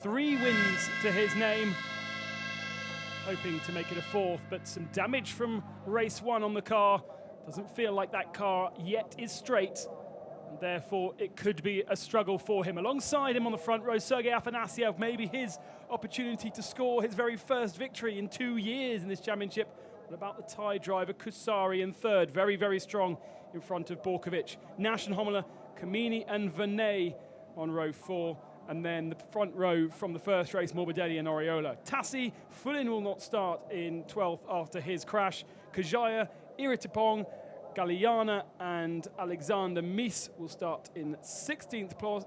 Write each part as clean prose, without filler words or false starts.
3 wins to his name, hoping to make it a 4th, but some damage from race 1 on the car. Doesn't feel like that car yet is straight, and therefore it could be a struggle for him. Alongside him on the front row, Sergei Afanasyev, maybe his opportunity to score his very first victory in 2 years in this championship. What about the Thai driver, Kusari in 3rd? Very, very strong in front of Borkovic. Nash and Homela, Kamini and Vinay on row 4. And then the front row from the first race, Morbidelli and Oriola. Tassi, Fulin will not start in 12th after his crash. Kajaya, Iritipong, Galiana and Alexander Mies will start in 16th place.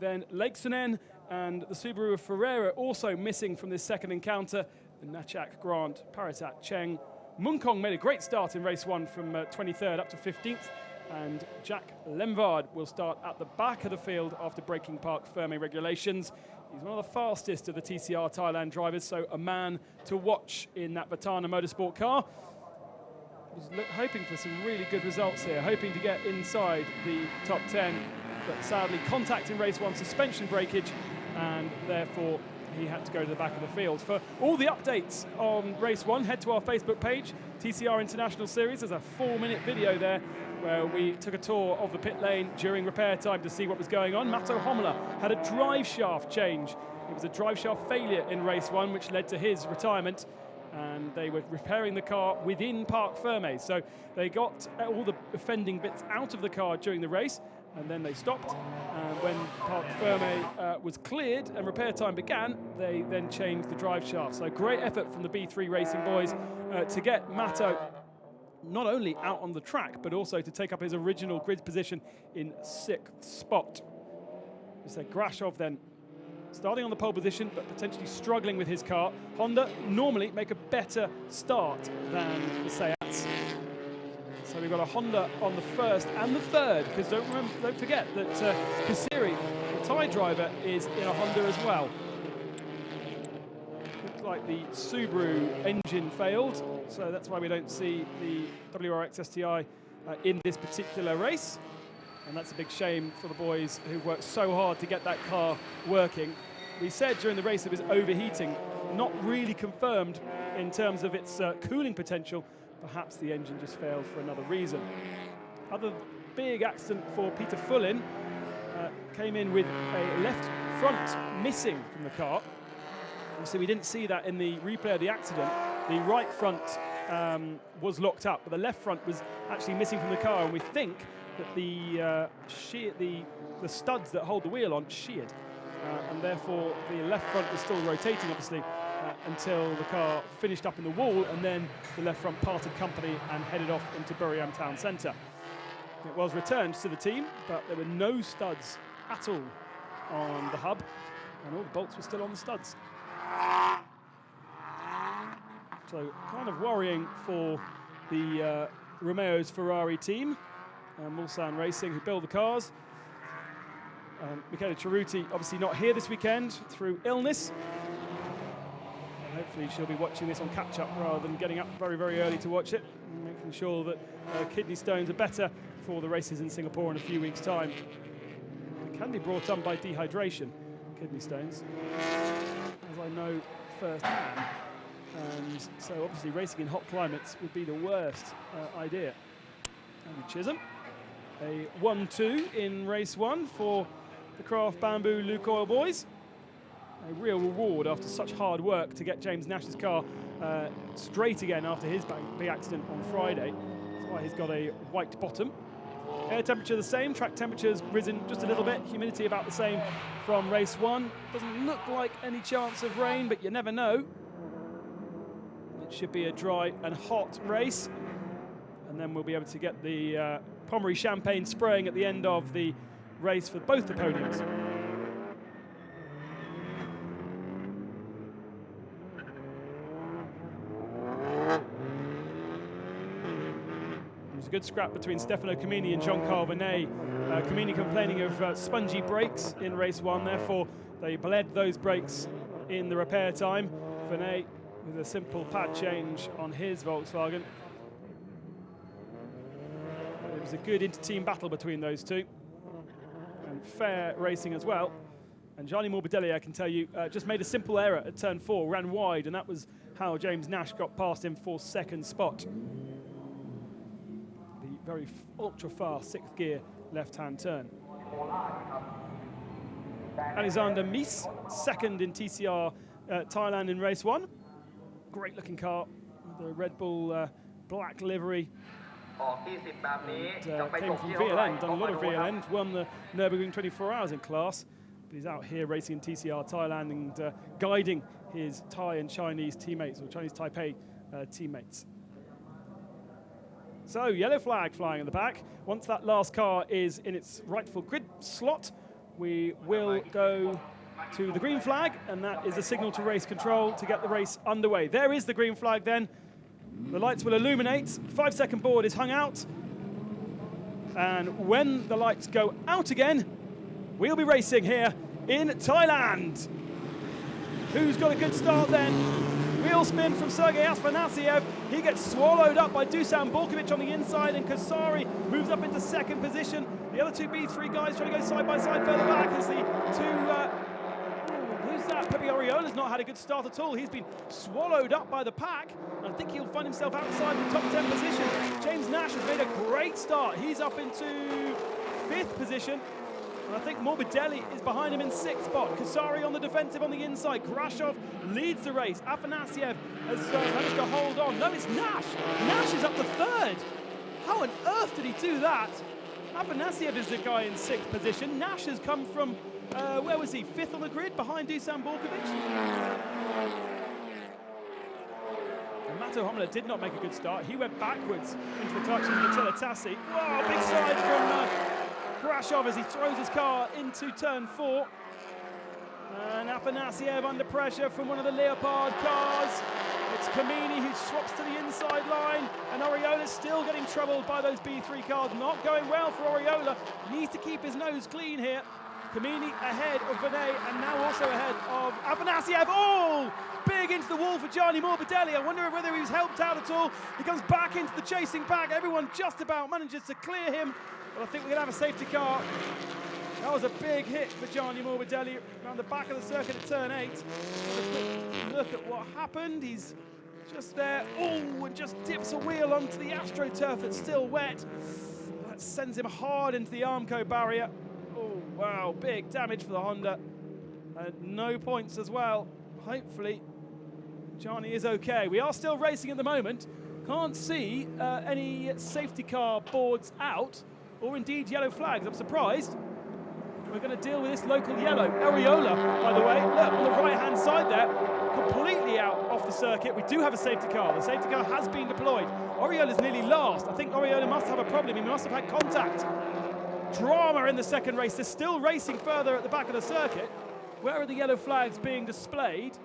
Then Leiksonen and the Subaru of Ferreira also missing from this second encounter. And Nachak, Grant, Paratat, Cheng. Munkong made a great start in race 1 from 23rd up to 15th. And Jack Lemvard will start at the back of the field after breaking Parc Ferme regulations. He's one of the fastest of the TCR Thailand drivers, so a man to watch in that Vitana Motorsport car. Was hoping for some really good results here, hoping to get inside the top 10, but sadly contact in race 1, suspension breakage, and therefore he had to go to the back of the field. For all the updates on race 1, head to our Facebook page, TCR International Series. There's a 4-minute video there where we took a tour of the pit lane during repair time to see what was going on. Mato Homela had a drive shaft change. It was a drive shaft failure in race 1, which led to his retirement. And they were repairing the car within Parc Ferme. So they got all the offending bits out of the car during the race, and then they stopped. And when Parc Ferme was cleared and repair time began, they then changed the drive shaft. So great effort from the B3 Racing boys to get Mato not only out on the track, but also to take up his original grid position in 6th spot. We said Grashov then starting on the pole position, but potentially struggling with his car. Honda normally make a better start than the Seats. So we've got a Honda on the 1st and the 3rd, because don't forget that Kasiri, the Thai driver, is in a Honda as well. Looks like the Subaru engine failed, so that's why we don't see the WRX STI in this particular race. And that's a big shame for the boys who worked so hard to get that car working. We said during the race it was overheating, not really confirmed in terms of its cooling potential. Perhaps the engine just failed for another reason. Other big accident for Peter Fullin came in with a left front missing from the car. So we didn't see that in the replay of the accident. The right front was locked up, but the left front was actually missing from the car, and we think that the studs that hold the wheel on sheared, and therefore the left front was still rotating, obviously, until the car finished up in the wall, and then the left front parted company and headed off into Buriram town centre. It was returned to the team, but there were no studs at all on the hub, and all the bolts were still on the studs. So kind of worrying for the Romeo's Ferrari team. Mulsanne Racing, who build the cars. Michele Cerruti obviously not here this weekend through illness. Hopefully she'll be watching this on catch-up rather than getting up very, very early to watch it, and making sure that kidney stones are better for the races in Singapore in a few weeks' time. It can be brought on by dehydration, kidney stones, as I know firsthand. And so obviously racing in hot climates would be the worst idea. Andy Chisholm. A 1-2 in race 1 for the Craft Bamboo Lukoil boys. A real reward after such hard work to get James Nash's car straight again after his big accident on Friday. That's why he's got a white bottom. Air temperature the same, track temperature's risen just a little bit, humidity about the same from race 1. Doesn't look like any chance of rain, but you never know. It should be a dry and hot race. And then we'll be able to get the Pommery champagne spraying at the end of the race for both the podiums. There's a good scrap between Stefano Camini and Jean-Carl Venet. Camini complaining of spongy brakes in race 1, therefore they bled those brakes in the repair time. Venet with a simple pad change on his Volkswagen. It was a good inter-team battle between those two, and fair racing as well. And Gianni Morbidelli, I can tell you, just made a simple error at turn 4, ran wide, and that was how James Nash got past him for second spot. The very ultra-fast 6th gear left-hand turn. Alexander Mies, second in TCR Thailand in race 1. Great-looking car with the Red Bull black livery. And, came from VLN, done a lot of VLN, won the Nürburgring 24 Hours in class. But he's out here racing in TCR Thailand and guiding his Thai and Chinese teammates, or Chinese Taipei teammates. So, yellow flag flying in the back. Once that last car is in its rightful grid slot, we will go to the green flag, and that is a signal to race control to get the race underway. There is the green flag then. The lights will illuminate. 5-second board is hung out. And when the lights go out again, we'll be racing here in Thailand. Who's got a good start then? Wheel spin from Sergei Afanasyev. He gets swallowed up by Dusan Borkovic on the inside, and Kasari moves up into second position. The other two B3 guys trying to go side by side further back as the two... who's that? Pepe Oriola's not had a good start at all. He's been swallowed up by the pack, and I think he'll find himself outside the top 10 position. James Nash has made a great start. He's up into 5th position. And I think Morbidelli is behind him in 6th spot. Kasari on the defensive on the inside. Grashov leads the race. Afanasyev has managed to hold on. No, it's Nash. Nash is up to 3rd. How on earth did he do that? Afanasyev is the guy in 6th position. Nash has come from, where was he? 5th on the grid behind Dusan Borkovic. And Mato Homla did not make a good start. He went backwards into the clutches of Attila Tassi. Wow, big slide from Grashov as he throws his car into turn 4. And Afanasyev under pressure from one of the Leopard cars. It's Kamini who swaps to the inside line, and Oriola's still getting troubled by those B3 cars. Not going well for Oriola. Needs to keep his nose clean here. Kamini ahead of Vinay, and now also ahead of Afanasyev. Oh! Big into the wall for Gianni Morbidelli. I wonder whether he was helped out at all. He comes back into the chasing pack. Everyone just about manages to clear him. But I think we're going to have a safety car. That was a big hit for Gianni Morbidelli around the back of the circuit at turn 8. Have a quick look at what happened. He's just there. Oh, and just dips a wheel onto the AstroTurf that's still wet. That sends him hard into the Armco barrier. Oh, wow, big damage for the Honda. And no points as well. Hopefully, Gianni is okay. We are still racing at the moment. Can't see any safety car boards out, or indeed yellow flags. I'm surprised. We're going to deal with this local yellow. Oriola, by the way, look, on the right-hand side there, completely out off the circuit. We do have a safety car. The safety car has been deployed. Oriola's nearly last. I think Oriola must have a problem. He must have had contact. Drama in the second race. They're still racing further at the back of the circuit. Where are the yellow flags being displayed?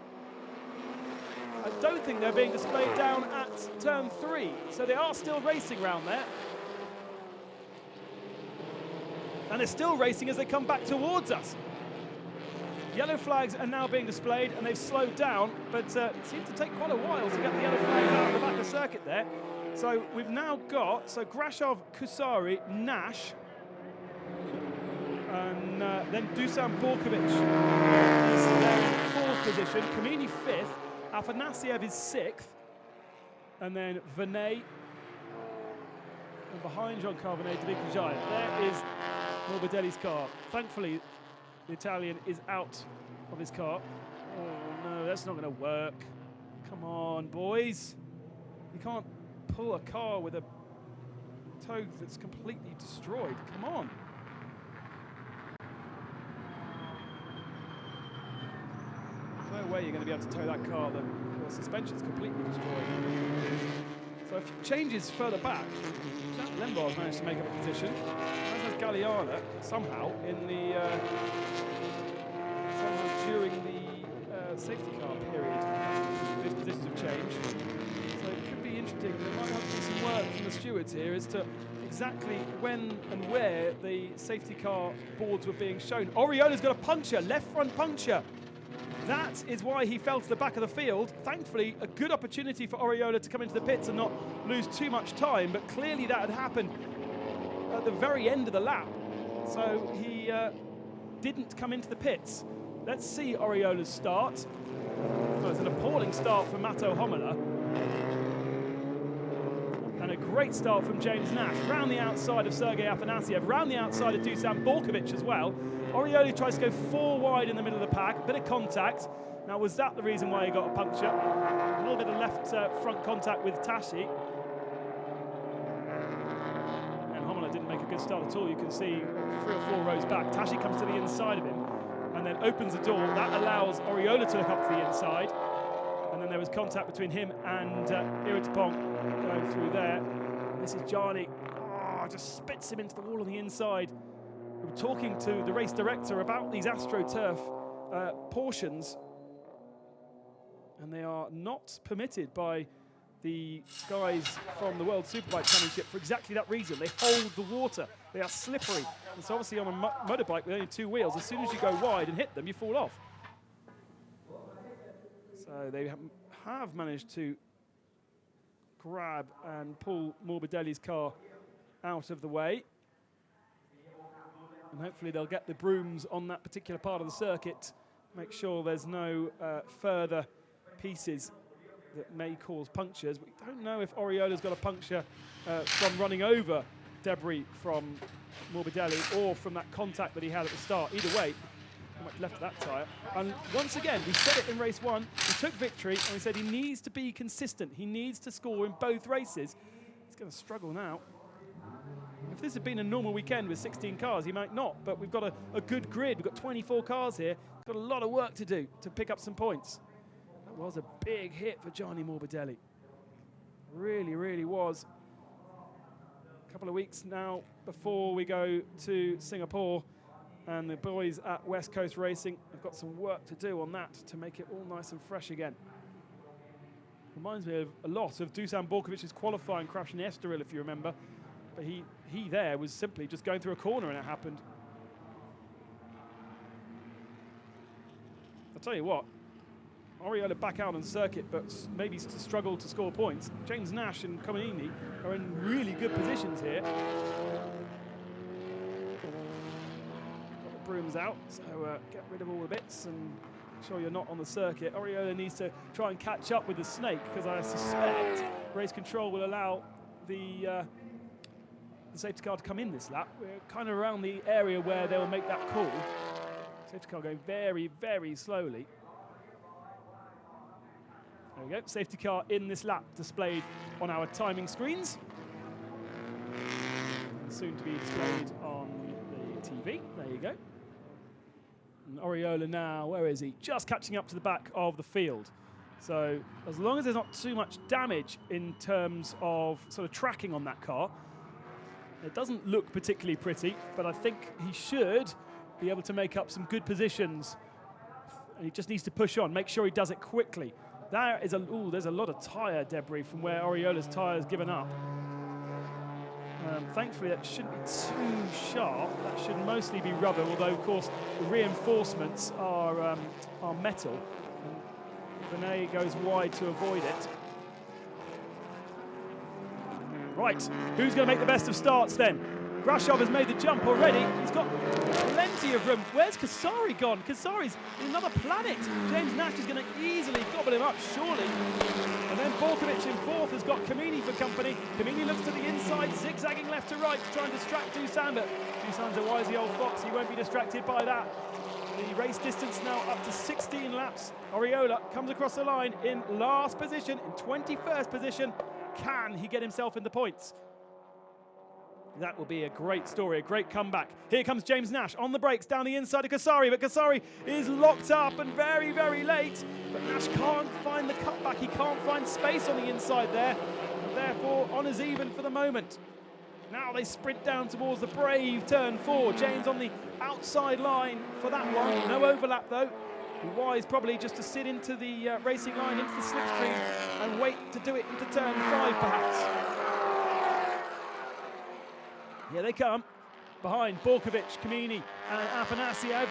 I don't think they're being displayed down at turn 3. So they are still racing round there. And they're still racing as they come back towards us. Yellow flags are now being displayed, and they've slowed down, but it seems to take quite a while to get the yellow flags out of the back of the circuit there. So we've now got, Grashov, Kusari, Nash, and then Dusan Borkovic is there in 4th position, Kamini 5th, Afanasyev is 6th, and then Vinay, and behind Jean-Carl Vinay, David Kajaya. There is Morbidelli's car. Thankfully, the Italian is out of his car. Oh no, that's not going to work. Come on, boys. You can't pull a car with a tow that's completely destroyed. Come on. No way you're going to be able to tow that car. The suspension's completely destroyed. So a few changes further back. Jack Lembar's managed to make up a position. As has Galliana somehow in the during the safety car period. These positions have changed. So it could be interesting. There might have to be some work from the stewards here as to exactly when and where the safety car boards were being shown. Oriola's got a puncture, left front puncture. That is why he fell to the back of the field. Thankfully, a good opportunity for Oriola to come into the pits and not lose too much time, but clearly that had happened at the very end of the lap. So he didn't come into the pits. Let's see Oriola's start. Well, it's an appalling start for Mato Homola. And a great start from James Nash. Round the outside of Sergei Afanasiev, round the outside of Dusan Borkovic as well. Oriola tries to go 4 wide in the middle of the pack, a bit of contact. Now, was that the reason why he got a puncture? A little bit of left front contact with Tashi. And Homola didn't make a good start at all. You can see 3 or 4 rows back. Tashi comes to the inside of him and then opens the door. That allows Oriola to look up to the inside. And then there was contact between him and Iritapong going through there. And this is Gianni. Oh, just spits him into the wall on the inside. We were talking to the race director about these AstroTurf portions, and they are not permitted by the guys from the World Superbike Championship for exactly that reason. They hold the water. They are slippery. And so obviously on a motorbike with only 2 wheels, as soon as you go wide and hit them, you fall off. So they have managed to grab and pull Morbidelli's car out of the way. And hopefully they'll get the brooms on that particular part of the circuit, make sure there's no further pieces that may cause punctures. We don't know if Oriola's got a puncture from running over debris from Morbidelli or from that contact that he had at the start. Either way, how much left of that tyre. And once again, we said it in race 1, he took victory and we said he needs to be consistent. He needs to score in both races. He's going to struggle now. If this had been a normal weekend with 16 cars, he might not, but we've got a good grid. We've got 24 cars here. We've got a lot of work to do to pick up some points. That was a big hit for Gianni Morbidelli. Really, really was. A couple of weeks now before we go to Singapore, and the boys at West Coast Racing have got some work to do on that to make it all nice and fresh again. Reminds me of a lot of Dusan Borkovic's qualifying crash in Estoril, if you remember. But he there was simply just going through a corner and it happened. I'll tell you what, Oriola back out on the circuit, but maybe to struggle to score points. James Nash and Cominini are in really good positions here. Got the brooms out, so get rid of all the bits and make sure you're not on the circuit. Oriola needs to try and catch up with the snake, because I suspect race control will allow the safety car to come in this lap. We're kind of around the area where they will make that call. Safety car going very, very slowly. There we go, safety car in this lap displayed on our timing screens. Soon to be displayed on the TV, there you go. And Oriola now, where is he? Just catching up to the back of the field. So as long as there's not too much damage in terms of sort of tracking on that car, it doesn't look particularly pretty, but I think he should be able to make up some good positions. And he just needs to push on, make sure he does it quickly. There is there's a lot of tyre debris from where Oriola's tyre has given up. Thankfully, that shouldn't be too sharp. That should mostly be rubber, although, of course, the reinforcements are metal. And Vinay goes wide to avoid it. Right, who's going to make the best of starts then? Grashov has made the jump already. He's got plenty of room. Where's Kasari gone? Kasari's in another planet. James Nash is going to easily gobble him up, surely. And then Borkovic in 4th has got Kamini for company. Kamini looks to the inside, zigzagging left to right to try and distract Dusan, but Dusan's a wisey old fox. He won't be distracted by that. The race distance now up to 16 laps. Oriola comes across the line in last position, in 21st position. Can he get himself in the points? That will be a great story, a great comeback. Here comes James Nash on the brakes down the inside of Kasari, but Kasari is locked up and very, very late. But Nash can't find the cutback. He can't find space on the inside there. And therefore, honours even for the moment. Now they sprint down towards the brave turn 4. James on the outside line for that one. No overlap though. Be wise probably just to sit into the racing line, into the slipstream, and wait to do it into turn 5 perhaps. Here they come, behind Borkovic, Kamini and Afanasiev.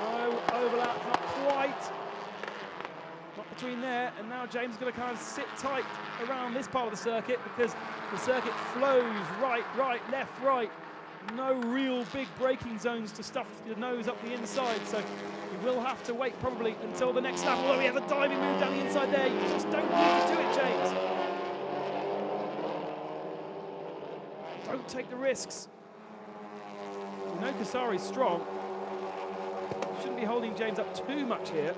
No overlap, not quite. Not between there, and now James is going to kind of sit tight around this part of the circuit because the circuit flows right, left, right. no real big braking zones to stuff your nose up the inside, so you will have to wait probably until the next lap, although he has a diving move down the inside there. You just don't need to do it, James. Don't take the risks. You know Kasari's strong. Shouldn't be holding James up too much here.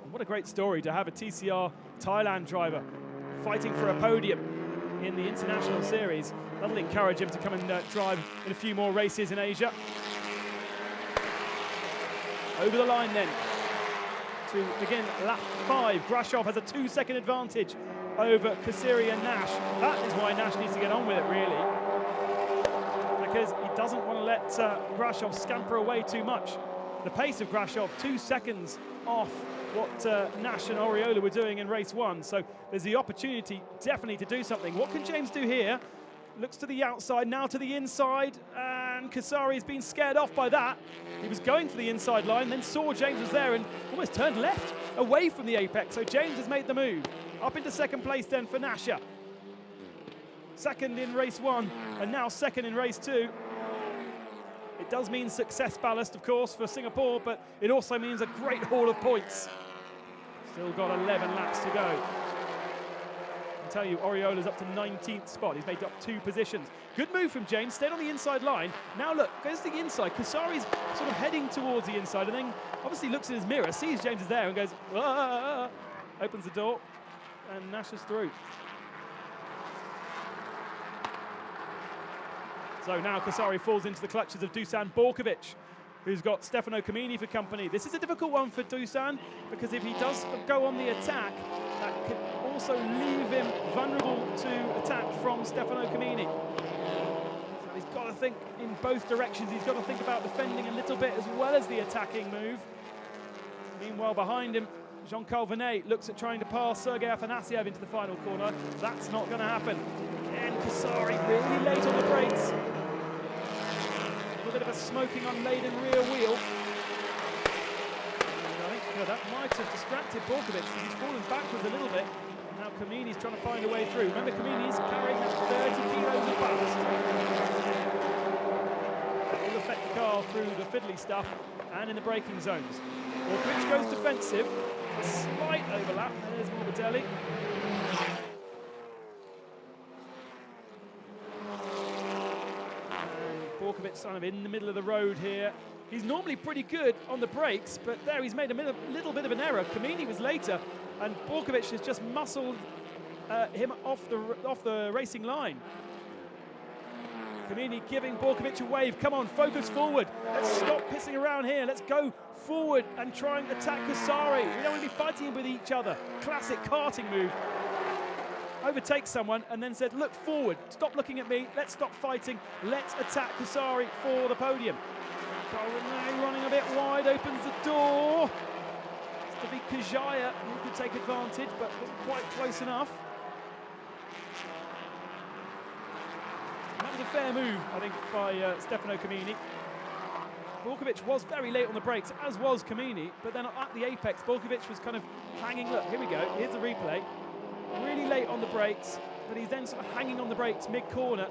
And what a great story to have a TCR Thailand driver fighting for a podium in the international series. That'll encourage him to come and drive in a few more races in Asia. Over the line then to begin lap 5. Grashov has a 2-second advantage over Kasiri and Nash. That is why Nash needs to get on with it, really, because he doesn't want to let Grashov scamper away too much. The pace of Grashov, 2 seconds off what Nash and Oriola were doing in race 1, so there's the opportunity definitely to do something. What can James do here? Looks to the outside, now to the inside, and Kasari has been scared off by that. He was going for the inside line, then saw James was there and almost turned left away from the apex, so James has made the move. Up into second place then for Nasha. Second in race 1, and now second in race 2. It does mean success ballast, of course, for Singapore, but it also means a great haul of points. Still got 11 laps to go. I tell you, Oriola's up to 19th spot. He's made up 2 positions. Good move from James, stayed on the inside line. Now look, goes to the inside. Kasari's sort of heading towards the inside and then obviously looks in his mirror, sees James is there and goes, ah, opens the door and Nash is through. So now Kasari falls into the clutches of Dusan Borkovic, who's got Stefano Camini for company. This is a difficult one for Dusan, because if he does go on the attack, that could also leave him vulnerable to attack from Stefano Camini. So he's got to think in both directions. He's got to think about defending a little bit as well as the attacking move. Meanwhile, behind him, Jean-Carl Venet looks at trying to pass Sergei Afanasyev into the final corner. That's not going to happen. Again, Kasari really late on the brakes. A bit of a smoking unladen rear wheel. And I think that might have distracted Borkovic because he's fallen backwards a little bit. Now Camini's trying to find a way through. Remember, Camini's carrying that 30 kilos of ballast. That will affect the car through the fiddly stuff and in the braking zones. Borkovic goes defensive. A slight overlap. There's Morbidelli. Borkovic kind of in the middle of the road here. He's normally pretty good on the brakes, but there he's made a little bit of an error. Camini was later, and Borkovic has just muscled him off the racing line. Camini giving Borkovic a wave. Come on, focus forward. Let's stop pissing around here. Let's go forward and try and attack Kasari. We don't want to be fighting with each other. Classic karting move. Overtakes someone and then said, look forward, stop looking at me, let's stop fighting, let's attack Kasari for the podium. Renee running a bit wide, opens the door. It's to be Kajaya who could take advantage, but wasn't quite close enough. And that was a fair move, I think, by Stefano Camini. Borkovic was very late on the brakes, as was Camini, but then at the apex, Borkovic was kind of hanging. Look, here we go, here's the replay. Really late on the brakes, but he's then sort of hanging on the brakes mid-corner,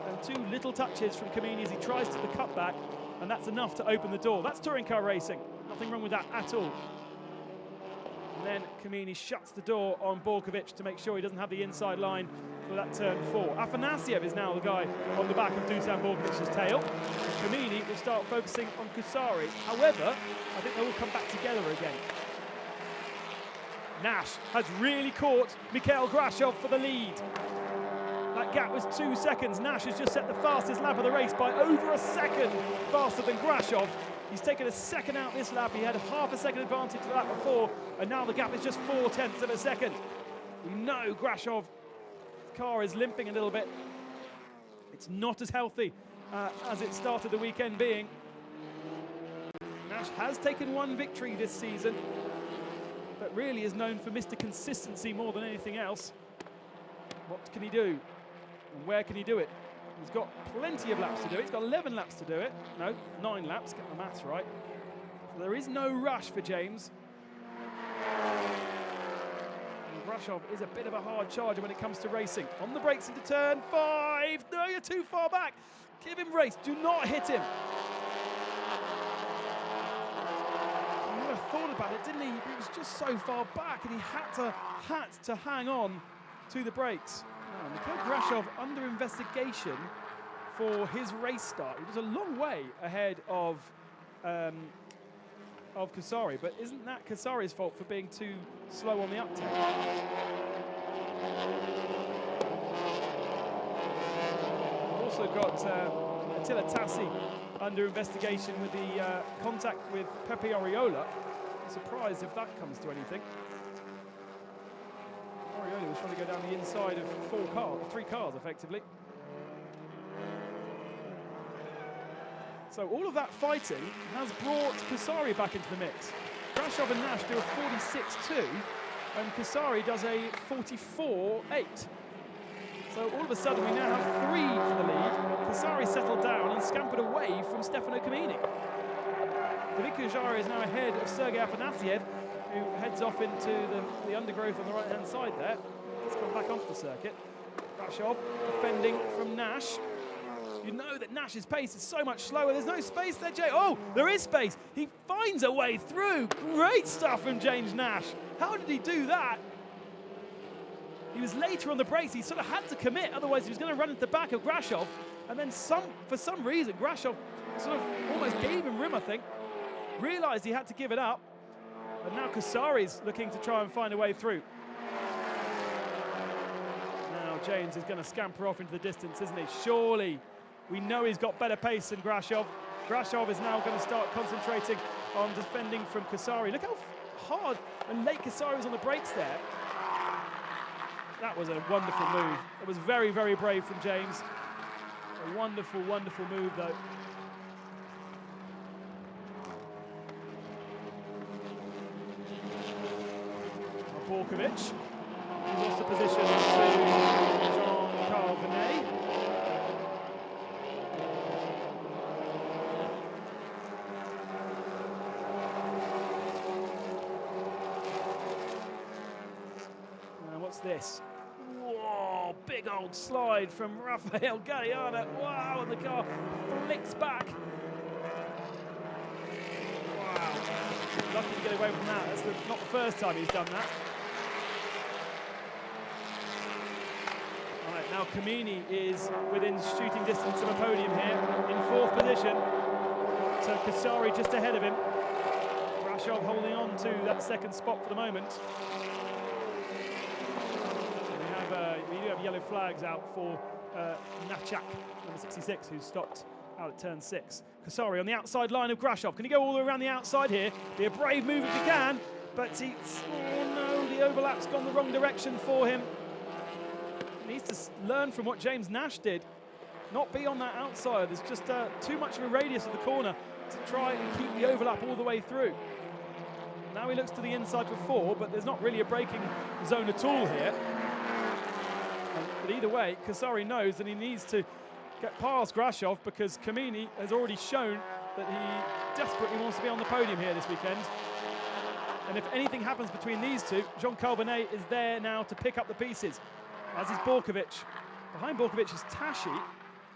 and 2 little touches from Camini as he tries to the cutback, and that's enough to open the door. That's touring car racing. Nothing wrong with that at all. And then Camini shuts the door on Borkovic to make sure he doesn't have the inside line for that turn 4. Afanasyev is now the guy on the back of Dusan Borkovic's tail. Camini will start focusing on Kasari. However, I think they will come back together again. Nash has really caught Mikhail Grashov for the lead. That gap was 2 seconds. Nash has just set the fastest lap of the race by over a second faster than Grashov. He's taken a second out this lap. He had half a second advantage the lap before, and now the gap is just 0.4 of a second. We know Grashov's car is limping a little bit. It's not as healthy as it started the weekend being. Nash has taken 1 victory this season, but really is known for Mr. Consistency more than anything else. What can he do? And where can he do it? He's got plenty of laps to do it. He's got 11 laps to do it. No, 9 laps, get the maths right. So there is no rush for James. And Grashov is a bit of a hard charger when it comes to racing. On the brakes into turn 5. No, you're too far back. Give him race. Do not hit him. He never thought about it, didn't he? He was just so far back, and he had to hang on to the brakes. Now, Mikhail Grashov under investigation for his race start. He was a long way ahead of Kasari, but isn't that Kasari's fault for being too slow on the uptake? We've also got Attila Tassi under investigation with the contact with Pepe Oriola. I'm surprised if that comes to anything. Oriola was trying to go down the inside of three cars effectively. So all of that fighting has brought Kasari back into the mix. Grashov and Nash do a 46.2, and Kasari does a 44.8. So all of a sudden we now have 3 for the lead. Kasari settled down and scampered away from Stefano Camini. David Kujara is now ahead of Sergei Afanasiev, who heads off into the undergrowth on the right-hand side there. Let's come back onto the circuit. Grashov defending from Nash. You know that Nash's pace is so much slower. There's no space there, Jay. Oh, there is space. He finds a way through. Great stuff from James Nash. How did he do that? He was later on the brakes. He sort of had to commit. Otherwise, he was going to run into the back of Grashov. And then for some reason, Grashov sort of almost gave him room, I think. Realized he had to give it up. And now Kasari's looking to try and find a way through. Now James is going to scamper off into the distance, isn't he? Surely. We know he's got better pace than Grashov. Grashov is now going to start concentrating on defending from Kasari. Look how hard and late Kasari was on the brakes there. That was a wonderful move. It was very, very brave from James. A wonderful, wonderful move, though. Borkovic. He's lost the position to Jean-Carl Venet. This. Whoa, big old slide from Rafael Galliana. Wow, and the car flicks back. Wow, lucky to get away from that. That's not the first time he's done that. All right, now Camini is within shooting distance of a podium here, in 4th position. So Kasari just ahead of him. Grashov holding on to that 2nd spot for the moment. We do have yellow flags out for Nachak, number 66, who's stopped out at turn 6. Kasari on the outside line of Grashov. Can he go all the way around the outside here? Be a brave move if he can, but oh no, the overlap's gone the wrong direction for him. He needs to learn from what James Nash did. Not be on that outside. There's just too much of a radius of the corner to try and keep the overlap all the way through. Now he looks to the inside for 4, but there's not really a braking zone at all here. But either way, Kasari knows that he needs to get past Grashov because Camini has already shown that he desperately wants to be on the podium here this weekend. And if anything happens between these two, Jean-Carl Venet is there now to pick up the pieces, as is Borkovic. Behind Borkovic is Tashi,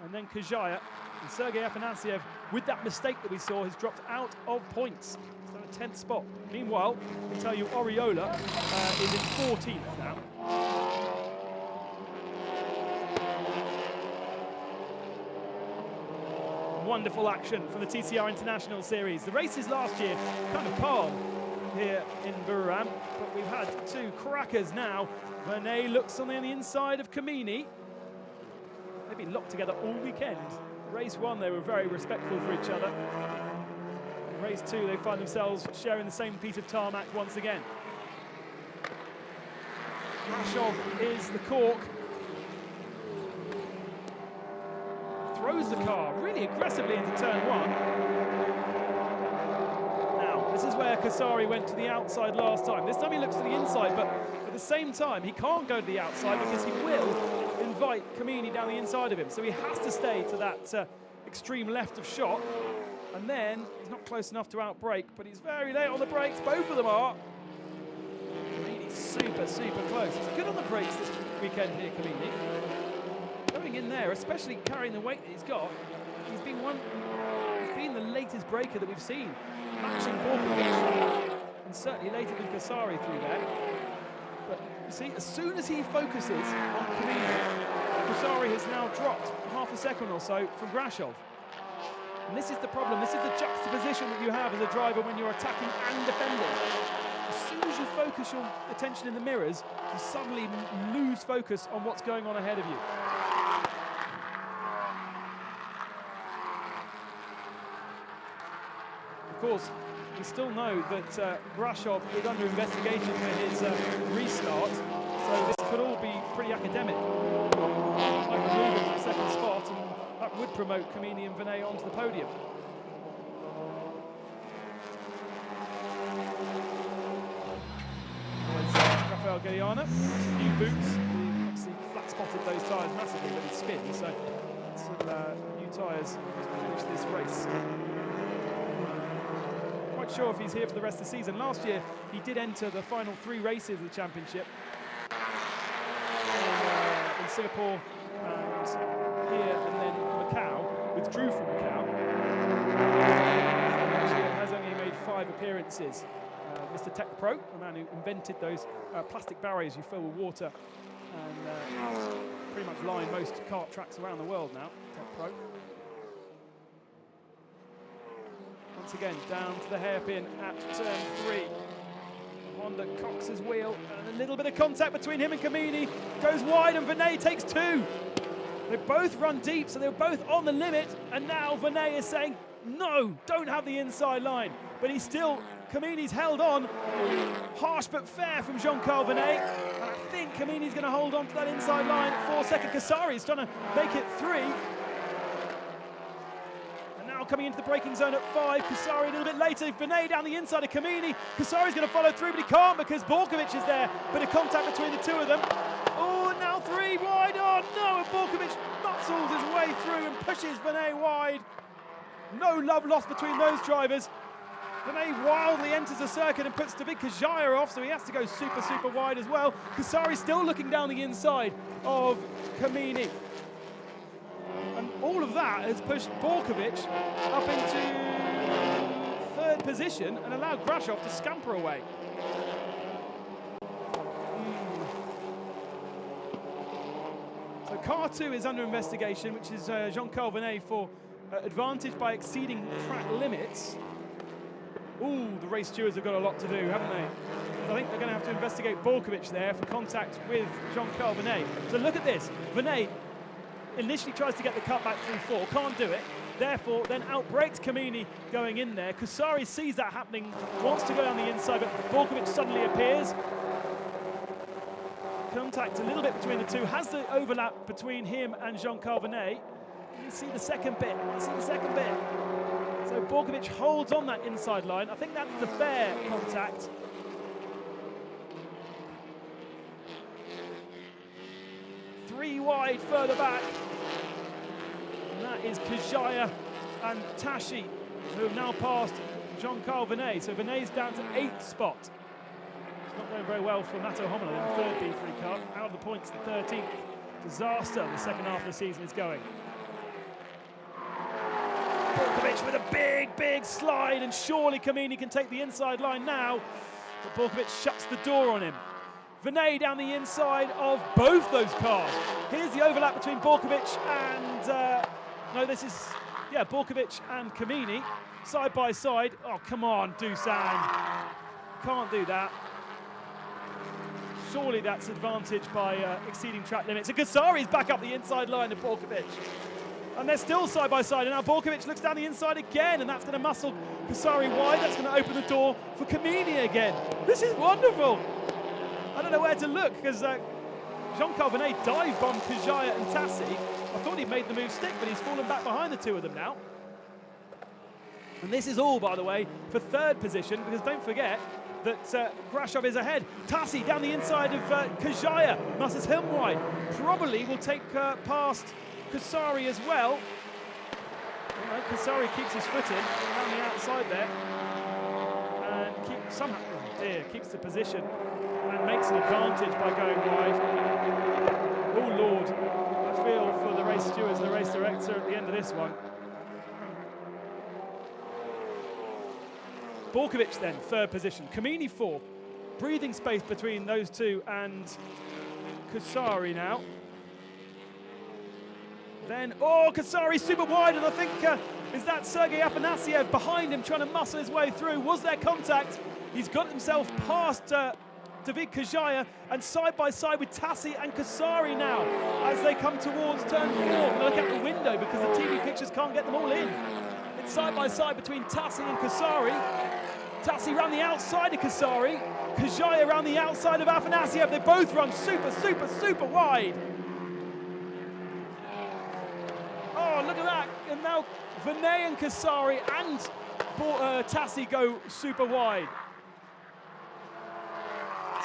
and then Kajaya. And Sergei Afanasiev, with that mistake that we saw, has dropped out of points. So a 10th spot. Meanwhile, I tell you, Oriola is in 14th now. Wonderful action from the TCR International Series. The races last year kind of palm here in Buriram, but we've had 2 crackers now. Venet looks on the inside of Camini. They've been locked together all weekend. Race 1, they were very respectful for each other. In race 2, they find themselves sharing the same piece of tarmac once again. Grashov is the cork. Throws the car really aggressively into turn 1. Now, this is where Kasari went to the outside last time. This time he looks to the inside, but at the same time, he can't go to the outside because he will invite Camini down the inside of him. So he has to stay to that extreme left of shot. And then he's not close enough to outbrake, but he's very late on the brakes. Both of them are. Camini's super, super close. He's good on the brakes this weekend here, Camini. Going in there, especially carrying the weight that he's got. He's been the latest breaker that we've seen, matching Borkovic, and certainly later than Kasari through there. But you see, as soon as he focuses on Kamini, Kasari has now dropped half a second or so from Grashov. And this is the problem, this is the juxtaposition that you have as a driver when you're attacking and defending. As soon as you focus your attention in the mirrors, you suddenly lose focus on what's going on ahead of you. Of course, we still know that Grashov is under investigation for his restart, so this could all be pretty academic. Might remove him from second spot, and that would promote Kamini and Venet onto the podium. Rafael Galeana, new boots. He obviously flat-spotted those tyres massively when he spins, so some new tyres to finish this race. Quite sure if he's here for the rest of the season. Last year, he did enter the final 3 races of the championship. In Singapore, and here, and then Macau, withdrew from Macau. Actually, has only made 5 appearances. Mr. Tech Pro, the man who invented those plastic barriers you fill with water and pretty much line most kart tracks around the world now, Tech Pro. Once again, down to the hairpin at turn 3. Honda cocks his wheel, and a little bit of contact between him and Kamini. Goes wide, and Venet takes 2. They both run deep, so they're both on the limit, and now Venet is saying, no, don't have the inside line. But he's still, Kamini's held on. Harsh but fair from Jean-Carl Venet. And I think Kamini's going to hold on to that inside line at 4 seconds. Kasari's trying to make it 3. And now coming into the braking zone at 5. Kasari a little bit later. Venet down the inside of Kamini. Kasari's going to follow through, but he can't because Borkovic is there. Bit of contact between the 2 of them. Oh, now 3 wide. Oh, no, and Borkovic muscles his way through and pushes Venet wide. No love lost between those drivers. Venet wildly enters the circuit and puts David Kajaya off, so he has to go super, super wide as well. Kasari still looking down the inside of Kamini. And all of that has pushed Borkovic up into 3rd position and allowed Grashov to scamper away. So car 2 is under investigation, which is Jean-Carl Venet for advantage by exceeding track limits. Ooh, the race stewards have got a lot to do, haven't they? I think they're going to have to investigate Borkovic there for contact with Jean-Carl Venet. So look at this. Venet initially tries to get the cut back through 4, can't do it. Therefore, then outbrakes Kamini going in there. Kasari sees that happening, wants to go down the inside, but Borkovic suddenly appears. Contact a little bit between the 2, has the overlap between him and Jean-Carl Venet. You see the second bit, So Borkovic holds on that inside line. I think that's the fair contact. Three wide further back. And that is Kajaya and Tashi, who have now passed Jean-Carl Venet. So Venet's down to 8th spot. It's not going very well for Mato Homolo in the 3rd B3 car. Out of the points, the 13th. Disaster the second half of the season is going. Borkovic with a big, big slide, and surely Kamini can take the inside line now. But Borkovic shuts the door on him. Venet down the inside of both those cars. Here's the overlap between Borkovic and, Borkovic and Kamini, side by side. Oh, come on, Dusan. Can't do that. Surely that's advantage by exceeding track limits. And Kasari's back up the inside line of Borkovic. And they're still side by side, and now Borkovic looks down the inside again, and that's going to muscle Kasari wide. That's going to open the door for Kamini again. This is wonderful. I don't know where to look, because Jean-Carl Venet dive-bombed Kajaya and Tassi. I thought he'd made the move stick, but he's fallen back behind the 2 of them now. And this is all, by the way, for 3rd position, because don't forget that Grashov is ahead. Tassi down the inside of Kajaya, muscles him wide. Probably will take past Kasari as well. Kasari keeps his foot in around the outside there and keeps the position and makes an advantage by going wide. Oh Lord, feel for the race stewards, the race director at the end of this one. Borkovic then, third position. Kamini fourth. Breathing space between those two and Kasari now. Then, oh, Kasari super wide, and I think, is that Sergei Afanasyev behind him trying to muscle his way through? Was there contact? He's got himself past David Kajaya, and side by side with Tassi and Kasari now as they come towards turn 4. Look out the window because the TV pictures can't get them all in. It's side by side between Tassi and Kasari. Tassi around the outside of Kasari. Kajaya around the outside of Afanasyev. They both run super, super, super wide. Oh, look at that. And now Vinay and Kasari and Tassi go super wide.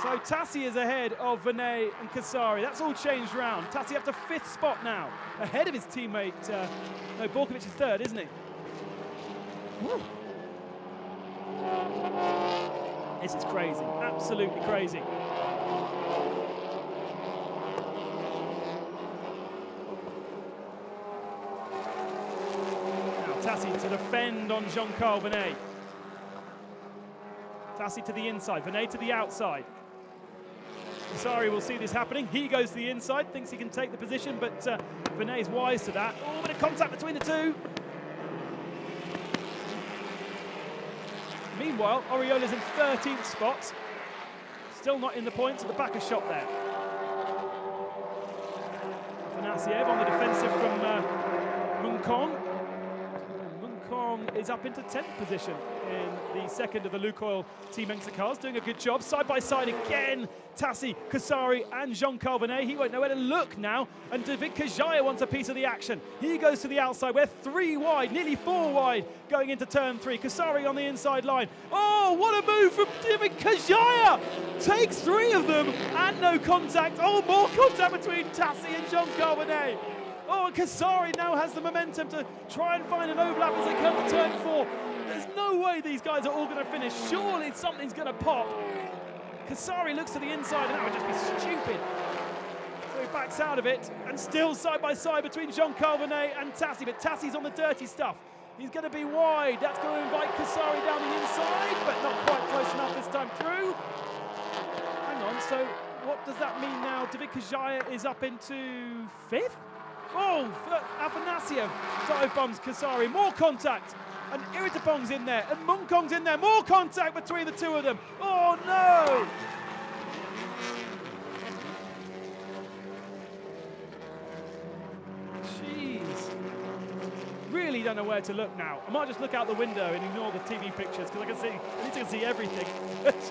So Tassi is ahead of Vinay and Kasari. That's all changed round. Tassi up to 5th spot now, ahead of his teammate. No, Borkovic is 3rd, isn't he? Woo. This is crazy, absolutely crazy. Now Tassi to defend on Jean-Carl Vinay. Tassi to the inside, Vinay to the outside. Kasari will see this happening. He goes to the inside, thinks he can take the position, but Vinay's wise to that. Oh, bit of contact between the two. Meanwhile, Oriola's in 13th spot. Still not in the points at the back of shot there. Afanasyev on the defensive from Munkong. Munkong is up into 10th position in the second of the Lukoil Team Mensa cars, doing a good job. Side by side again, Tassi, Kasari and Jean-Carl Vinay. He won't know where to look now, and David Kajaya wants a piece of the action. He goes to the outside. We're 3 wide, nearly 4 wide, going into turn 3. Kasari on the inside line. Oh, what a move from David Kajaya! Takes 3 of them, and no contact. Oh, more contact between Tassi and Jean-Carl Vinay. Oh, and Kasari now has the momentum to try and find an overlap as they come to turn 4. There's no way these guys are all going to finish. Surely something's going to pop. Kasari looks to the inside, and that would just be stupid. So he backs out of it, and still side by side between Jean-Carl Vinay and Tassi, but Tassi's on the dirty stuff. He's going to be wide. That's going to invite Kasari down the inside, but not quite close enough this time through. Hang on, so what does that mean now? David Kajaya is up into 5th? Oh, Afanasyev dive bombs Kasari. More contact. And Iritapong's in there. And Munkong's in there. More contact between the two of them. Oh, no! Jeez. Really don't know where to look now. I might just look out the window and ignore the TV pictures because I need to see everything. It's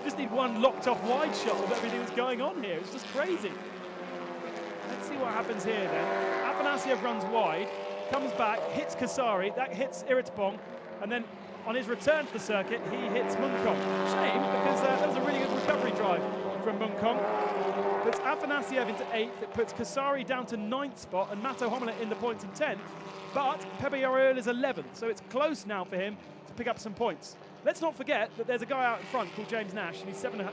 just need one locked off wide shot of everything that's going on here. It's just crazy. Let's see what happens here then. Afanasyev runs wide, comes back, hits Kasari, that hits Iritapong, and then on his return to the circuit, he hits Munkong. Shame, because that was a really good recovery drive from Munkong. Puts Afanasyev into 8th, it puts Kasari down to 9th spot, and Mato Homila in the points in 10th, but Pepe Oriol is 11th, so it's close now for him to pick up some points. Let's not forget that there's a guy out in front called James Nash, and he's 7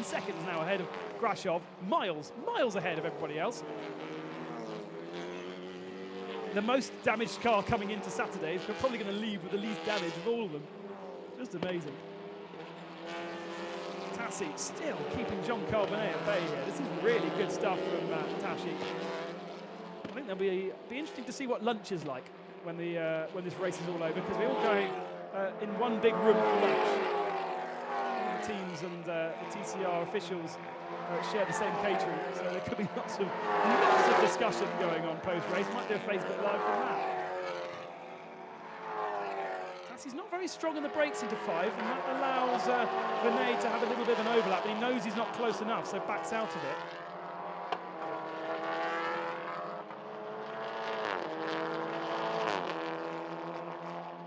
seconds now ahead of Grashov, miles ahead of everybody else. The most damaged car coming into Saturday, we're probably going to leave with the least damage of all of them. Just amazing. Tassi still keeping Jean-Carl Vinay at bay here. This is really good stuff from Tassi. I think there'll be interesting to see what lunch is like when this race is all over, because we're all going in one big room for lunch. The teams and the TCR officials share the same catering, so there could be lots of discussion going on post-race. Might do a Facebook Live from that. Tassi's not very strong on the brakes into 5, and that allows Vinay to have a little bit of an overlap, but he knows he's not close enough, so backs out of it.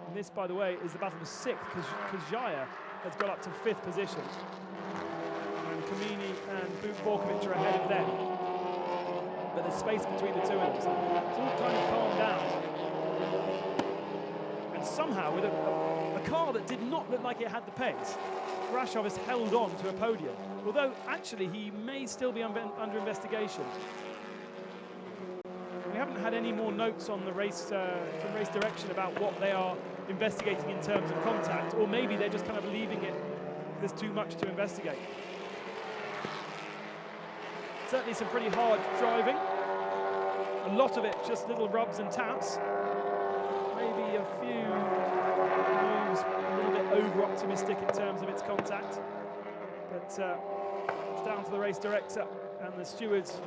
And this, by the way, is the battle for 6th, because Kajaya has got up to 5th position. And Kamini and Borkovic are ahead of them. But there's space between the two of them, so it's all kind of calmed down. And somehow, with a car that did not look like it had the pace, Grashov has held on to a podium. Although, actually, he may still be under investigation. haven't had any more notes on the race from race direction about what they are investigating in terms of contact, or maybe they're just kind of leaving it. There's too much to investigate. Certainly some pretty hard driving. A lot of it just little rubs and taps. Maybe a few moves a little bit over-optimistic in terms of its contact. But it's down to the race director and the stewards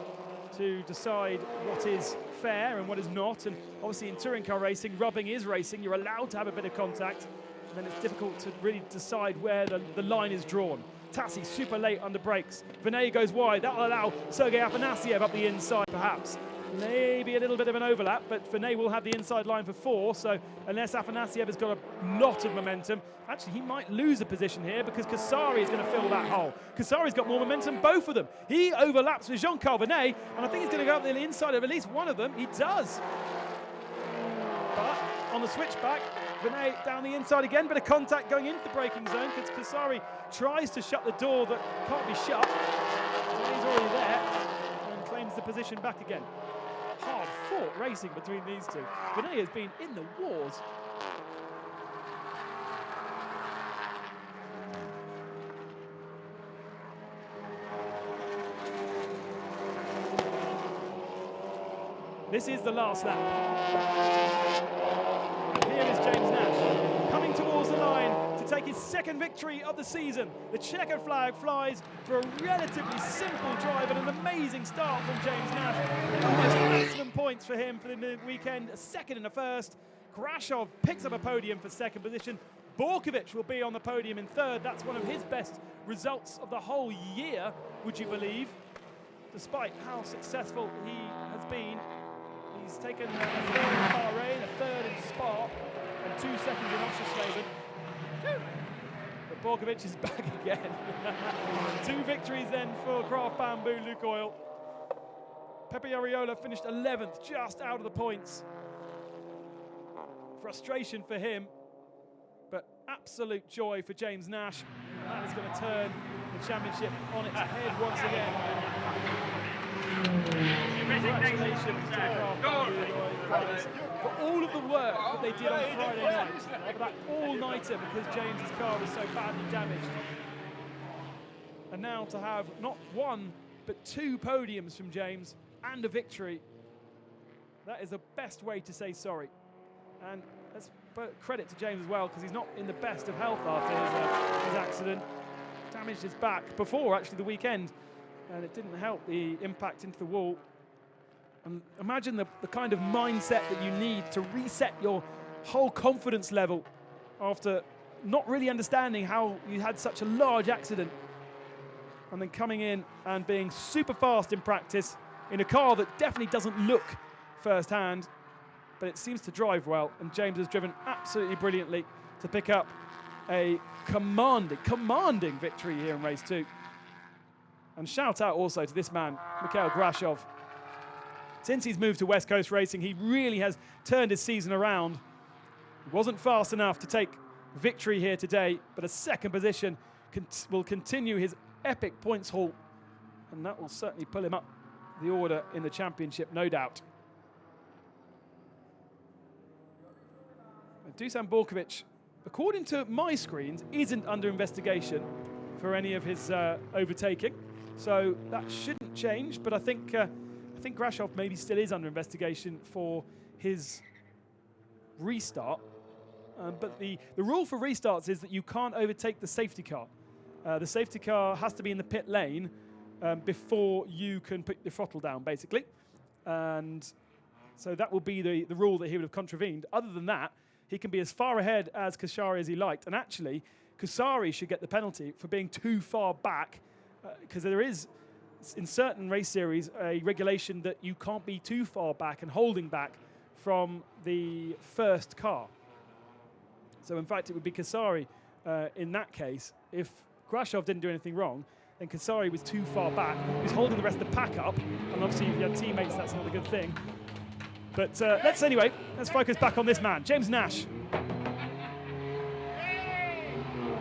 to decide what is fair and what is not. And obviously in touring car racing, rubbing is racing. You're allowed to have a bit of contact, and then it's difficult to really decide where the line is drawn. Tassi super late under brakes. Vinay goes wide. That will allow Sergei Afanasiev up the inside, perhaps. Maybe a little bit of an overlap, but Vinay will have the inside line for 4, so unless Afanasiev has got a lot of momentum, actually he might lose a position here because Kasari is going to fill that hole. Kasari's got more momentum, both of them. He overlaps with Jean-Carl Vinay, and I think he's going to go up the inside of at least one of them. He does. But on the switchback, Vinay down the inside again, bit of contact going into the braking zone because Kasari tries to shut the door that can't be shut. Vinay's already there and claims the position back again. Hard-fought racing between these two. Vinay has been in the wars. This is the last lap. And here is James Nash coming towards the line to take his second victory of the season. The checkered flag flies for a relatively simple drive and an amazing start from James Nash. Almost maximum points for him for the weekend, a second and a first. Grashov picks up a podium for second position. Borkovic will be on the podium in third. That's one of his best results of the whole year, would you believe? Despite how successful he has been, he's taken a third in Bahrain, a third in Spa, and 2 seconds in Oschersleben. But Borkovic is back again. 2 victories then for Craft Bamboo Lukoil. Pepe Ariola finished 11th, just out of the points. Frustration for him, but absolute joy for James Nash. That is going to turn the championship on its head once again. Congratulations to the Craft Bamboo guys for all of the work that they did on Friday night, for that all-nighter because James's car was so badly damaged. And now to have not 1, but 2 podiums from James and a victory, that is the best way to say sorry. And let's put credit to James as well, because he's not in the best of health after his accident. Damaged his back before actually the weekend, and it didn't help the impact into the wall. And imagine the kind of mindset that you need to reset your whole confidence level after not really understanding how you had such a large accident, and then coming in and being super fast in practice in a car that definitely doesn't look first-hand, but it seems to drive well, and James has driven absolutely brilliantly to pick up a commanding victory here in race 2. And shout out also to this man, Mikhail Grashov. Since he's moved to West Coast Racing, he really has turned his season around. He wasn't fast enough to take victory here today, but a second position will continue his epic points haul, and that will certainly pull him up the order in the championship, no doubt. Dusan Borkovic, according to my screens, isn't under investigation for any of his overtaking, so that shouldn't change. But I think Grashov maybe still is under investigation for his restart. But the rule for restarts is that you can't overtake the safety car. The safety car has to be in the pit lane before you can put the throttle down, basically. And so that will be the rule that he would have contravened. Other than that, he can be as far ahead as Kasari as he liked. And actually, Kasari should get the penalty for being too far back, because there is, in certain race series, a regulation that you can't be too far back and holding back from the first car. So in fact, it would be Kasari in that case. If Grashov didn't do anything wrong, then Kasari was too far back. He was holding the rest of the pack up, and obviously if you had teammates, that's not a good thing. But let's focus back on this man, James Nash.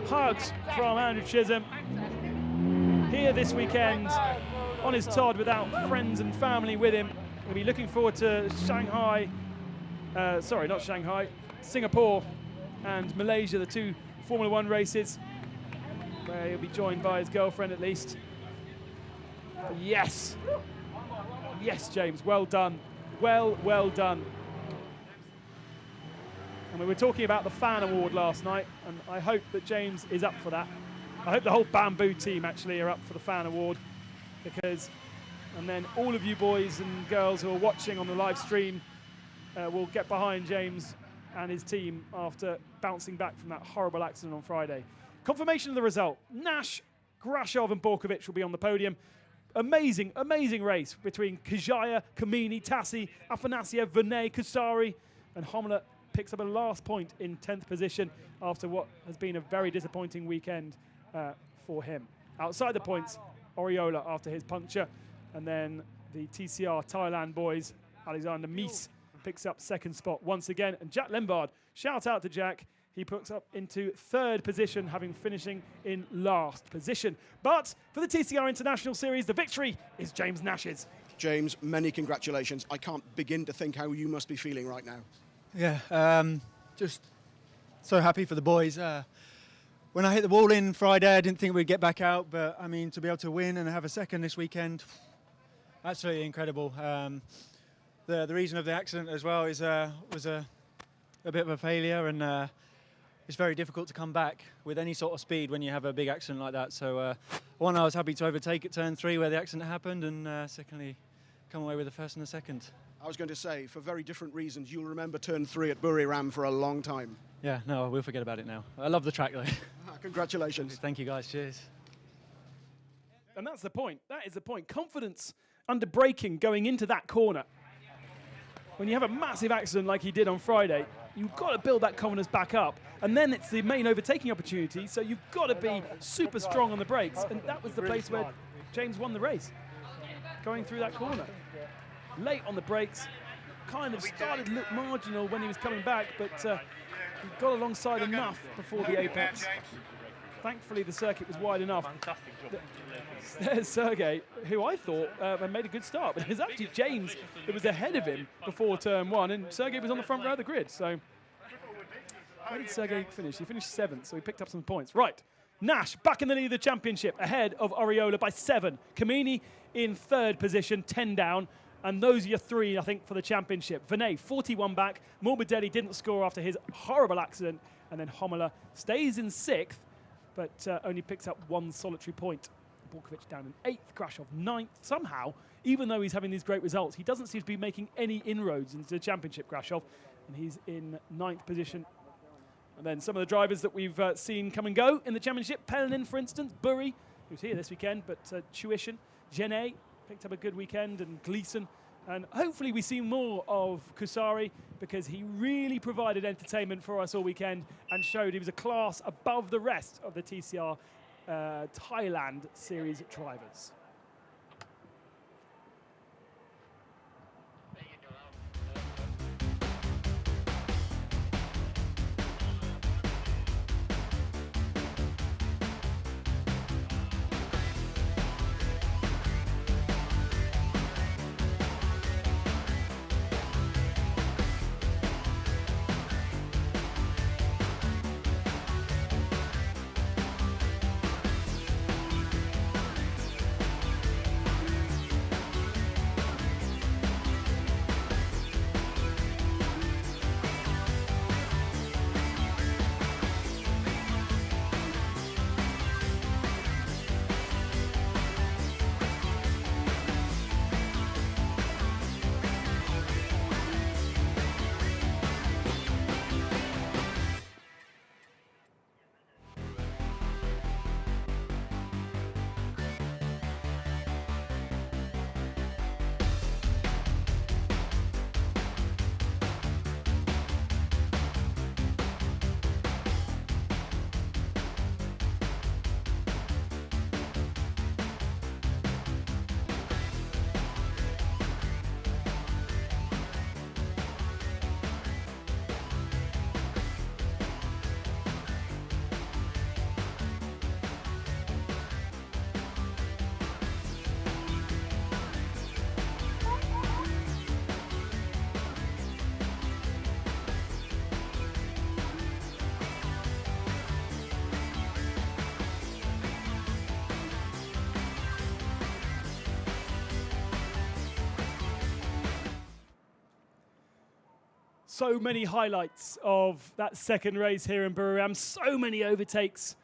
Hugs from Andrew Chisholm. Here this weekend on his Todd without friends and family with him. We'll be looking forward to Shanghai, sorry, not Shanghai, Singapore and Malaysia, the 2 Formula 1 races, where he'll be joined by his girlfriend at least. But yes, yes, James, well done, well done. And we were talking about the fan award last night, and I hope that James is up for that. I hope the whole Bamboo team actually are up for the fan award, because, and then all of you boys and girls who are watching on the live stream will get behind James and his team after bouncing back from that horrible accident on Friday. Confirmation of the result. Nash, Grashov and Borkovic will be on the podium. Amazing, amazing race between Kajaya, Kamini, Tassi, Afanasiev, Vinay, Kusari, and Homla picks up a last point in 10th position after what has been a very disappointing weekend for him. Outside the points, Oriola after his puncture, and then the TCR Thailand boys, Alexander Mies picks up 2nd spot once again, and Jack Lembard, shout out to Jack, he puts up into 3rd position, having finishing in last position. But for the TCR International Series, the victory is James Nash's. James, many congratulations. I can't begin to think how you must be feeling right now. Yeah, just so happy for the boys. When I hit the wall in Friday, I didn't think we'd get back out, but I mean, to be able to win and have a 2nd this weekend, absolutely incredible. The reason of the accident as well is was a bit of a failure, and it's very difficult to come back with any sort of speed when you have a big accident like that. So one, I was happy to overtake at turn 3 where the accident happened, and secondly, come away with the 1st and the 2nd. I was going to say, for very different reasons, you'll remember turn 3 at Buriram for a long time. Yeah, no, we'll forget about it now. I love the track though. Congratulations. Thank you guys, cheers. And that's the point, that is the point. Confidence under braking going into that corner. When you have a massive accident like he did on Friday, you've got to build that confidence back up. And then it's the main overtaking opportunity, so you've got to be super strong on the brakes. And that was the place where James won the race, going through that corner. Late on the brakes, kind of started to look marginal when he was coming back, but he got alongside enough before the apex. Thankfully, the circuit was wide enough. There's Sergey, who I thought made a good start, but it was actually James that was ahead of him before turn 1, and Sergey was on the front row of the grid. So where did Sergey finish? He finished 7th, so he picked up some points. Right, Nash back in the lead of the championship, ahead of Oriola by 7. Kamini in 3rd position, 10 down. And those are your 3, I think, for the championship. Vinay, 41 back. Morbidelli didn't score after his horrible accident. And then Homla stays in 6th, but only picks up 1 solitary point. Borkovic down in 8th, Grashov 9th. Somehow, even though he's having these great results, he doesn't seem to be making any inroads into the championship, Grashov. And he's in 9th position. And then some of the drivers that we've seen come and go in the championship. Pellenin, for instance, Burry, who's here this weekend, but Tuition, Genet, picked up a good weekend, and Gleason. And hopefully we see more of Kusari, because he really provided entertainment for us all weekend and showed he was a class above the rest of the TCR Thailand series drivers. So many highlights of that second race here in Buriram. So many overtakes.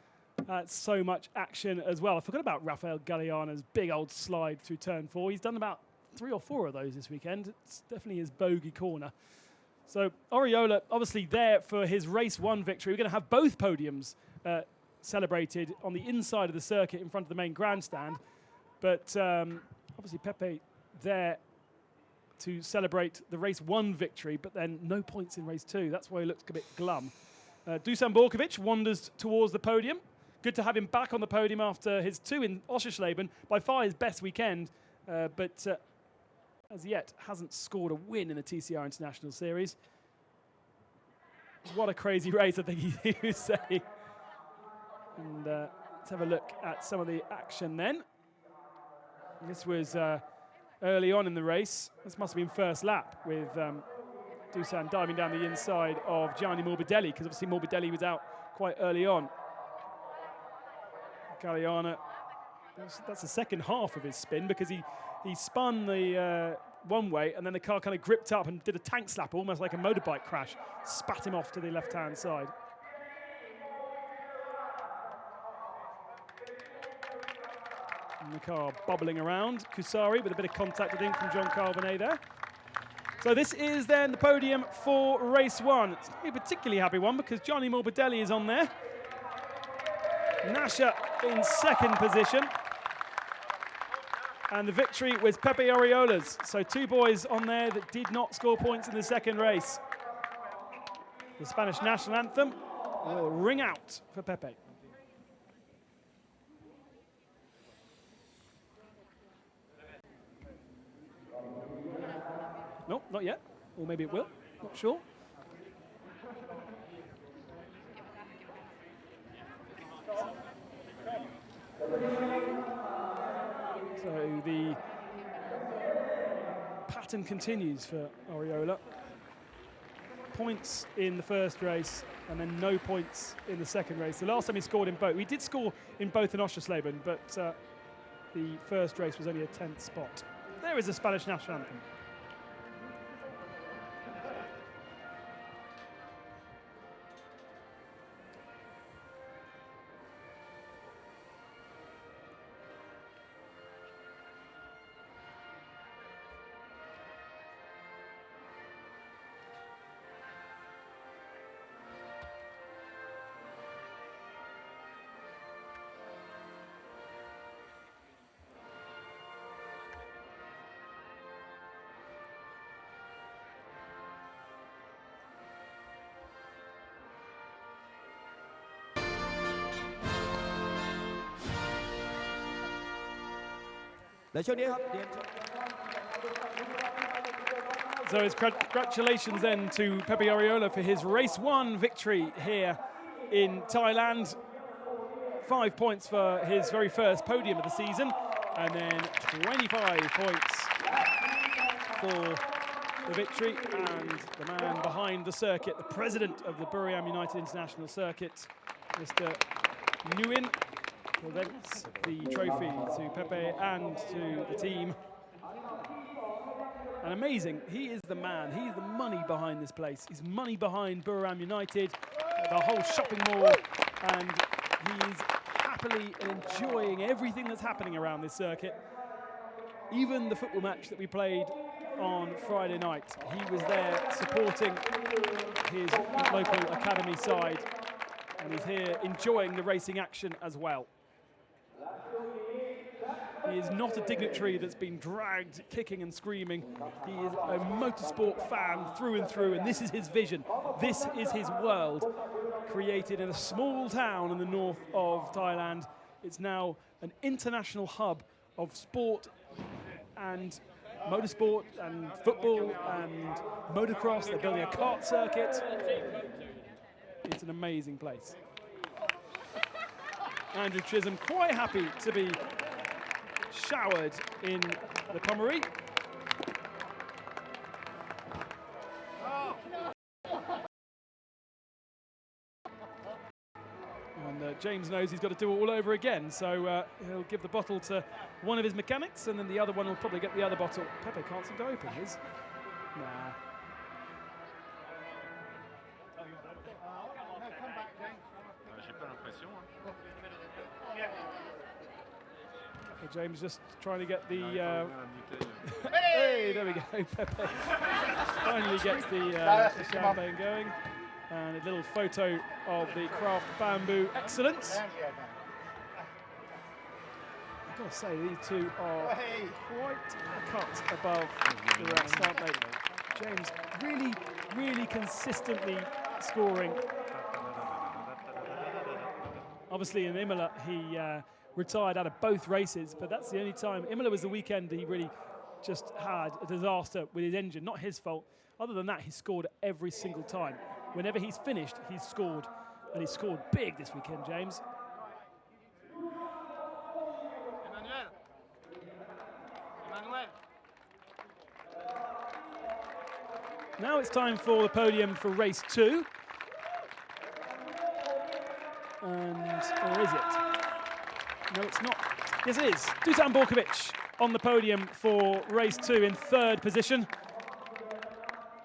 So much action as well. I forgot about Rafael Galeana's big old slide through turn 4. He's done about 3 or 4 of those this weekend. It's definitely his bogey corner. So Oriola obviously there for his race 1 victory. We're going to have both podiums celebrated on the inside of the circuit in front of the main grandstand. But obviously Pepe there to celebrate the race 1 victory, but then no points in race 2. That's why he looks a bit glum. Dusan Borkovic wanders towards the podium. Good to have him back on the podium after his 2 in Oschersleben. By far his best weekend, but as yet hasn't scored a win in the TCR International Series. What a crazy race, I think he would say. And let's have a look at some of the action then. This was early on in the race. This must have been first lap with Dusan diving down the inside of Gianni Morbidelli, because obviously Morbidelli was out quite early on. Galeana, that's the second half of his spin, because he spun the one way and then the car kind of gripped up and did a tank slap, almost like a motorbike crash, spat him off to the left-hand side. And the car bubbling around. Kusari with a bit of contact, I think, from John Carbonet there. So this is then the podium for race 1. It's a particularly happy one because Gianni Morbidelli is on there. Nasha in second position. And the victory was Pepe Oriola's. So 2 boys on there that did not score points in the second race. The Spanish national anthem will ring out for Pepe. No, not yet. Or maybe it will. Not sure. So the pattern continues for Oriola. Points in the first race and then no points in the second race. The last time he scored in both, he did score in both in Oschersleben, but the first race was only a 10th spot. There is the Spanish national anthem. So it's congratulations then to Pepe Oriola for his race 1 victory here in Thailand. 5 points for his very first podium of the season, and then 25 points for the victory. And the man behind the circuit, the president of the Buriram United International Circuit, Mr. Nguyen, presents the trophy to Pepe and to the team. And amazing, he is the man, he's the money behind this place. He's money behind Buriram United, the whole shopping mall, and he's happily enjoying everything that's happening around this circuit. Even the football match that we played on Friday night, he was there supporting his local academy side, and he's here enjoying the racing action as well. He is not a dignitary that's been dragged kicking and screaming. He is a motorsport fan through and through, and this is his vision. This is his world, created in a small town in the north of Thailand. It's now an international hub of sport and motorsport and football and motocross. They're building a kart circuit. It's an amazing place. Andrew Chisholm quite happy to be showered in the Pommery. And James knows he's got to do it all over again, so he'll give the bottle to one of his mechanics, and then the other one will probably get the other bottle. Pepe can't seem to open his. Nah. James just trying to get the... hey, there we go. Pepe finally gets the champagne going. And a little photo of the Craft Bamboo excellence. I've got to say, these two are quite a cut above the rest, aren't they? James really, really consistently scoring. Obviously in Imola, he retired out of both races, but that's the only time. Imola was the weekend he really just had a disaster with his engine, not his fault. Other than that, he scored every single time. Whenever he's finished, he's scored, and he scored big this weekend, James. Now it's time for the podium for race 2. And, or is it? No, it's not. Yes, it is. Dusan Borkovic on the podium for race 2 in 3rd position.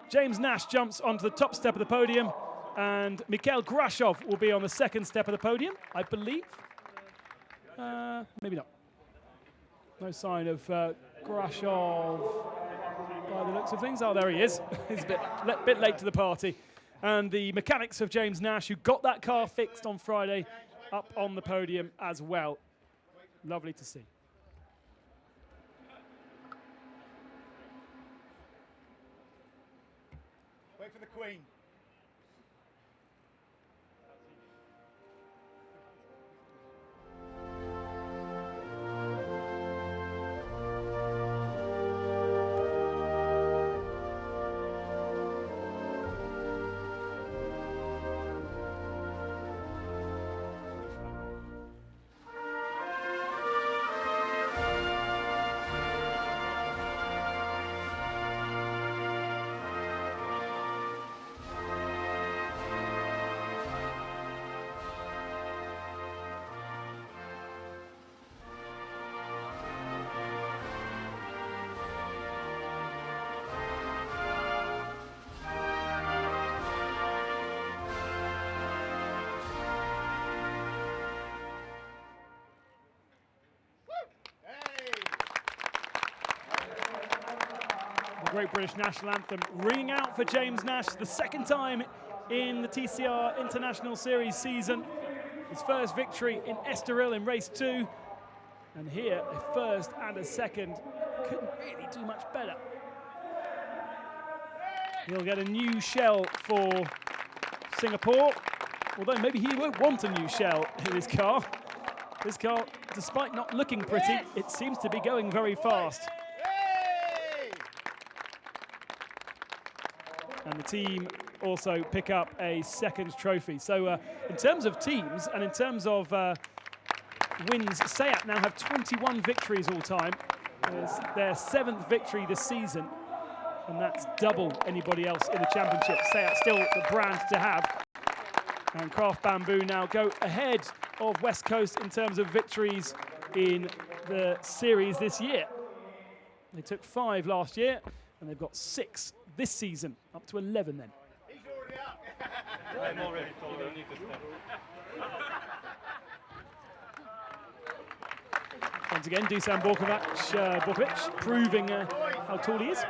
James Nash jumps onto the top step of the podium, and Mikhail Grashov will be on the 2nd step of the podium, I believe. Maybe not. No sign of Grashov by the looks of things. Oh, there he is. He's a bit late to the party. And the mechanics of James Nash, who got that car fixed on Friday, up on the podium as well. Lovely to see. Wait for the Queen. Great British National Anthem ringing out for James Nash, the 2nd time in the TCR International Series season. His first victory in Estoril in race 2. And here, a 1st and a 2nd. Couldn't really do much better. He'll get a new shell for Singapore, although maybe he won't want a new shell in his car. This car, despite not looking pretty, it seems to be going very fast. And the team also pick up a 2nd trophy. So in terms of teams and in terms of wins, Seat now have 21 victories all time. It's their 7th victory this season, and that's double anybody else in the championship. Seat still the brand to have. And Craft Bamboo now go ahead of West Coast in terms of victories in the series this year. They took 5 last year, and they've got 6 this season, up to 11 then. He's already up. I'm already told I need to step. Once again, Dusan Borkovic proving how tall he is.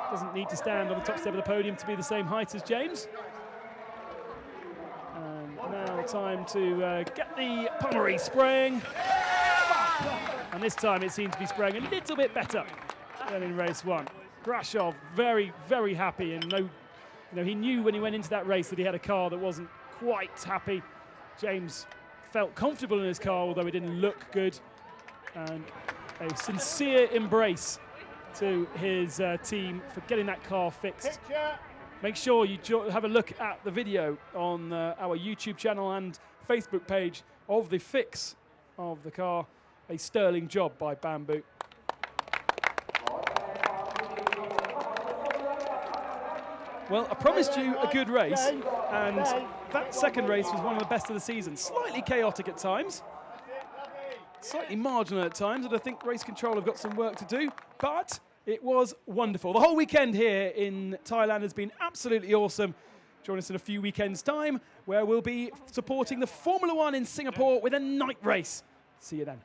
Doesn't need to stand on the top step of the podium to be the same height as James. And now time to get the Pommery spraying. And this time it seems to be spraying a little bit better than in race 1. Grashov very, very happy, and he knew when he went into that race that he had a car that wasn't quite happy. James felt comfortable in his car, although it didn't look good. And a sincere embrace to his team for getting that car fixed. Make sure you have a look at the video on our YouTube channel and Facebook page of the fix of the car. A sterling job by Bamboo. Well, I promised you a good race, and that 2nd race was one of the best of the season. Slightly chaotic at times, slightly marginal at times, and I think race control have got some work to do, but it was wonderful. The whole weekend here in Thailand has been absolutely awesome. Join us in a few weekends' time, where we'll be supporting the Formula 1 in Singapore with a night race. See you then.